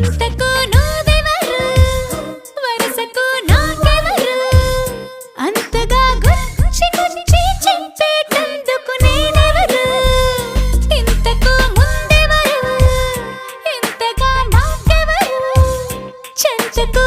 ఇంతకు నువ్వెవరు వరసకు నాకెవరు అంతగా గుచ్చి గుచ్చి చెప్పేటందుకు నేనెవరు ఇంతకు ముందెవరు ఇంతగా నాకెవరు చెంతకు